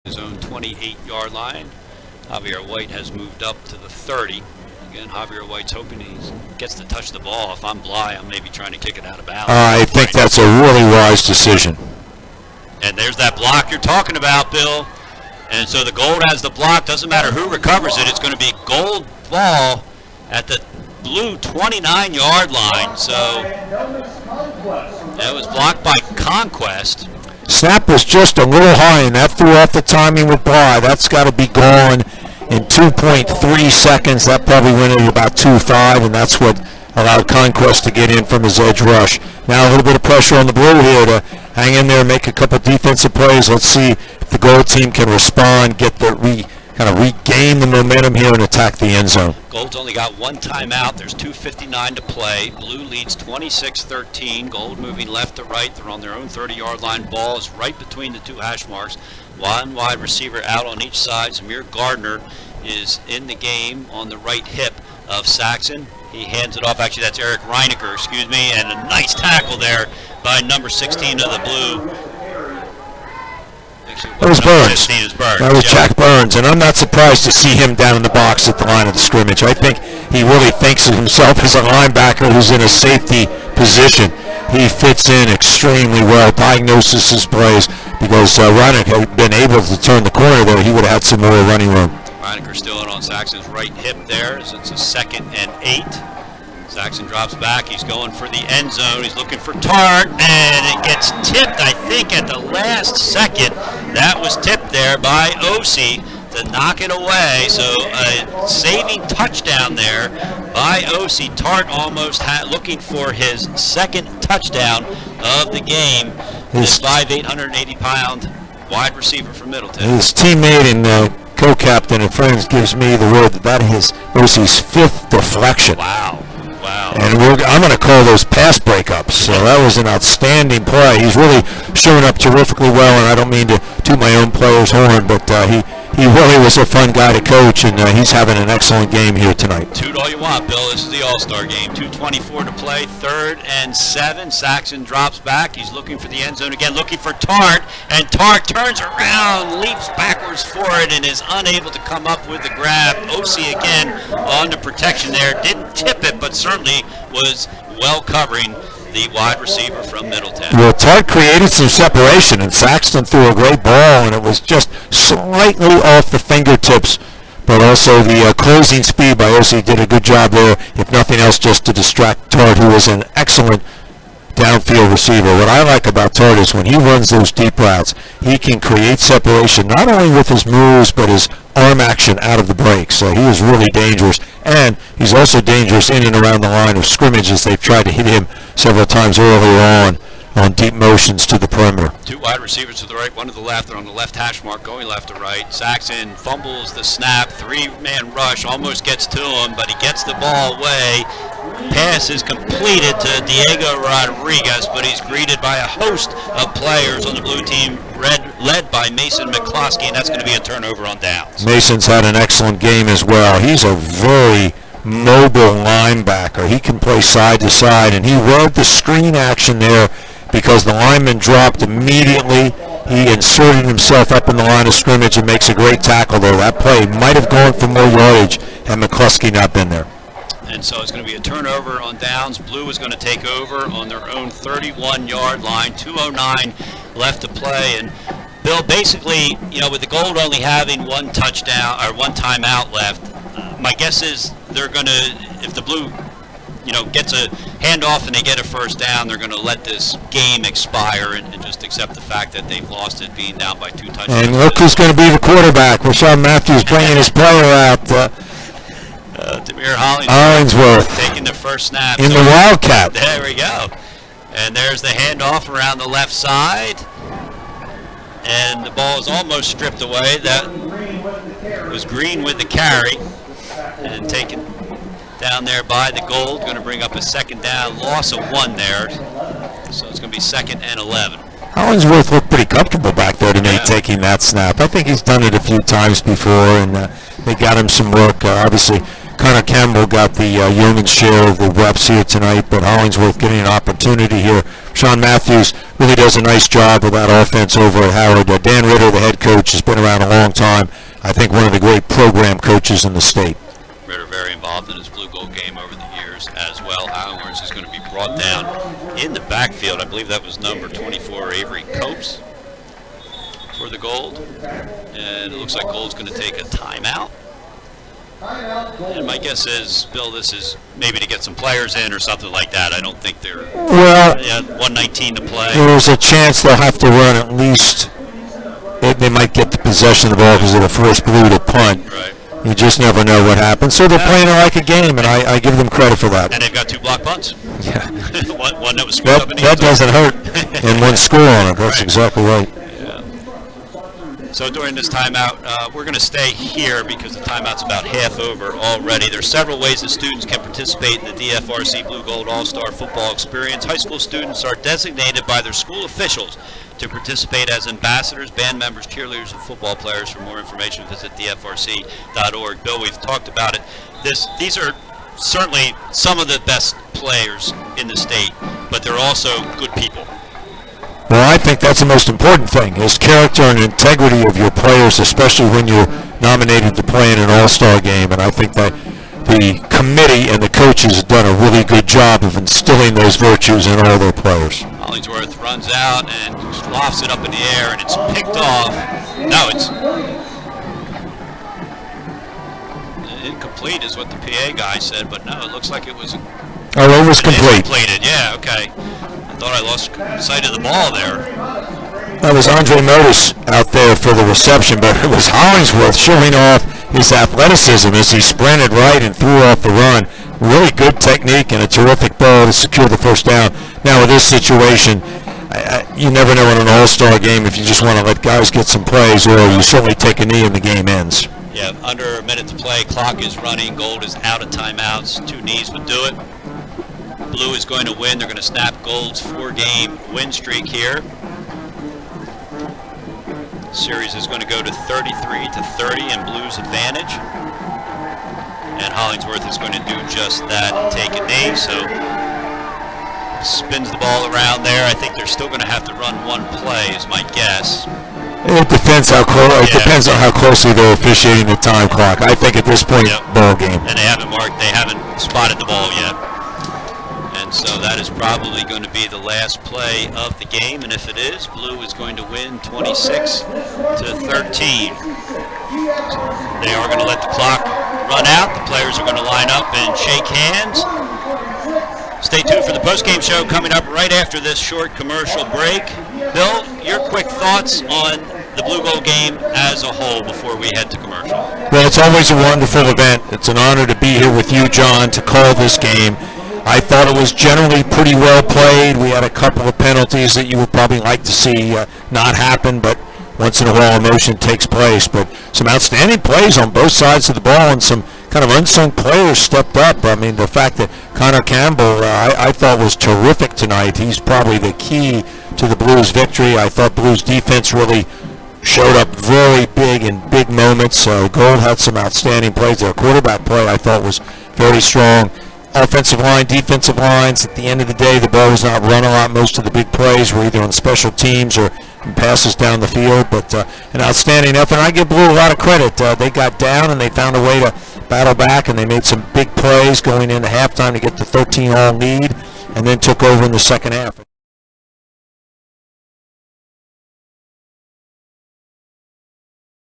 His own 28-yard line. Javier White has moved up to the 30. Again, Javier White's hoping he gets to touch the ball. If I'm Bly, I'm maybe trying to kick it out of bounds. I think that's a really wise decision. And there's that block you're talking about, Bill. And so the Gold has the block. Doesn't matter who recovers it. It's going to be Gold ball at the blue 29-yard line. So that was blocked by Conquest. Snap was just a little high, and that threw off the timing with Bly. That's got to be gone in 2.3 seconds. That probably went at about 2.5, and that's what allowed Conquest to get in from his edge rush. Now a little bit of pressure on the blue here to hang in there, make a couple defensive plays. Let's see if the Gold team can respond, get the kind of regain the momentum here and attack the end zone. Gold's only got one timeout. There's 2:59 to play. Blue leads 26-13. Gold moving left to right. They're on their own 30-yard line. Ball is right between the two hash marks. One wide receiver out on each side. Zamir Gardner is in the game on the right hip of Saxon. He hands it off. Actually, that's Eric Reinecker, excuse me. And a nice tackle there by number 16 of the Blue. That was Burns. That was Jack Burns, and I'm not surprised to see him down in the box at the line of the scrimmage. I think he really thinks of himself as a linebacker who's in a safety position. He fits in extremely well, diagnoses his plays, because Reinecker had been able to turn the corner there. He would have had some more running room. Reinecker still in on Saxon's right hip there, as it's a 2nd and 8. Saxon drops back. He's going for the end zone. He's looking for Tart, and it gets tipped, I think, at the last second. That was tipped there by Osi to knock it away. So a saving touchdown there by Osi. Tart almost looking for his 2nd touchdown of the game. This 5'8", 180-pound wide receiver from Middleton. His teammate and co-captain and friends gives me the word that is Osi's 5th deflection. Wow. And I'm going to call those pass breakups. So that was an outstanding play. He's really showing up terrifically well, and I don't mean to toot my own player's horn, but he really was a fun guy to coach, and he's having an excellent game here tonight. Toot all you want, Bill. This is the All-Star game. 2:24 to play, 3rd and 7. Saxon drops back. He's looking for the end zone again, looking for Tart, and Tart turns around, leaps backwards for it, and is unable to come up with the grab. Osi again on the protection there. Didn't tip it, but certainly was well covering the wide receiver from Middletown. Well, Tart created some separation, and Saxton threw a great ball, and it was just slightly off the fingertips, but also the closing speed by Osi did a good job there, if nothing else, just to distract Tart, who is an excellent downfield receiver. What I like about Tart is when he runs those deep routes, he can create separation, not only with his moves, but his arm action out of the break. So he is really dangerous, and he's also dangerous in and around the line of scrimmage, as they've tried to hit him several times earlier on deep motions to the perimeter. 2 wide receivers to the right, 1 to the left. They're on the left hash mark, going left to right. Saxon fumbles the snap, 3-man rush, almost gets to him, but he gets the ball away. Pass is completed to Diego Rodriguez, but he's greeted by a host of players on the blue team, led by Mason McCloskey, and that's going to be a turnover on downs. Mason's had an excellent game as well. He's a very mobile linebacker. He can play side to side, and he read the screen action there because the lineman dropped immediately. He inserted himself up in the line of scrimmage and makes a great tackle there. That play might have gone for more yardage had McCluskey not been there. And so it's going to be a turnover on downs. Blue is going to take over on their own 31-yard line. 2:09 left to play. And Bill, basically, with the Gold only having 1 touchdown or 1 timeout left, my guess is they're going to, if the Blue, gets a handoff and they get a first down, they're going to let this game expire and just accept the fact that they've lost it, being down by 2 touchdowns. And look who's going to be the quarterback. Rashawn Matthews bringing his player out. Demir Hollingsworth taking the first snap. In the Wildcat. There we go. And there's the handoff around the left side. And the ball is almost stripped away. That was Green with the carry. And taken down there by the Gold. Going to bring up a second down. Loss of 1 there. So it's going to be 2nd and 11. Hollingsworth looked pretty comfortable back there tonight, taking that snap. I think he's done it a few times before, and they got him some work. Obviously, Connor Campbell got the yeoman's share of the reps here tonight, but Hollingsworth getting an opportunity here. Sean Matthews really does a nice job with that offense over at Howard. Dan Ritter, the head coach, has been around a long time. I think one of the great program coaches in the state. Ritter very involved in his blue gold game over the years as well. Hollingsworth is going to be brought down in the backfield. I believe that was number 24, Avery Copes, for the Gold. And it looks like Gold's going to take a timeout. And my guess is, Bill, this is maybe to get some players in or something like that. I don't think they're 119 to play. There's a chance they'll have to run at least. They might get the possession of the ball because they're the first blue to punt. Right. You just never know what happens. So they're playing it like a game, and I give them credit for that. And they've got 2 block punts. Yeah. one that was screwed up in the that doesn't hurt. And 1 score on it. That's exactly right. So during this timeout, we're going to stay here because the timeout's about half over already. There's several ways that students can participate in the DFRC Blue Gold All-Star Football Experience. High school students are designated by their school officials to participate as ambassadors, band members, cheerleaders, and football players. For more information, visit dfrc.org. Bill, we've talked about it. These are certainly some of the best players in the state, but they're also good people. Well, I think that's the most important thing, is character and integrity of your players, especially when you're nominated to play in an all-star game. And I think that the committee and the coaches have done a really good job of instilling those virtues in all their players. Hollingsworth runs out and lofts it up in the air, and it's picked off. No, it's incomplete is what the PA guy said, but no, it looks like it was. Oh, it was complete. Completed, yeah, okay. I thought I lost sight of the ball there. That was Andre Modis out there for the reception, but it was Hollingsworth showing off his athleticism as he sprinted right and threw off the run. Really good technique and a terrific ball to secure the first down. Now with this situation, you never know in an all-star game if you just want to let guys get some plays, or you certainly take a knee and the game ends. Yeah, under a minute to play, clock is running, Gold is out of timeouts, 2 knees would do it. Blue is going to win. They're going to snap Gold's 4-game win streak here. Series is going to go to 33-30 in Blue's advantage. And Hollingsworth is going to do just that and take a knee. So spins the ball around there. I think they're still going to have to run 1 play is my guess. It depends how close. It depends on how closely they're officiating the time clock. I think at this point, ball game. And they haven't spotted the ball yet. And so that is probably going to be the last play of the game, and if it is, Blue is going to win 26-13. They are going to let the clock run out. The players are going to line up and shake hands. Stay tuned for the post-game show coming up right after this short commercial break. Bill, your quick thoughts on the Blue Gold game as a whole before we head to commercial. Well, it's always a wonderful event. It's an honor to be here with you, John, to call this game. I thought it was generally pretty well played. We had a couple of penalties that you would probably like to see not happen, but once in a while emotion takes place. But some outstanding plays on both sides of the ball, and some kind of unsung players stepped up. I mean, the fact that Connor Campbell, I thought was terrific tonight. He's probably the key to the Blues' victory. I thought Blues' defense really showed up very big in big moments. Gold had some outstanding plays. Their quarterback play, I thought, was very strong. Offensive line, defensive lines, at the end of the day, the ball was not run a lot. Most of the big plays were either on special teams or passes down the field, but an outstanding effort. I give Blue a lot of credit. They got down and they found a way to battle back, and they made some big plays going into halftime to get the 13-all lead, and then took over in the second half.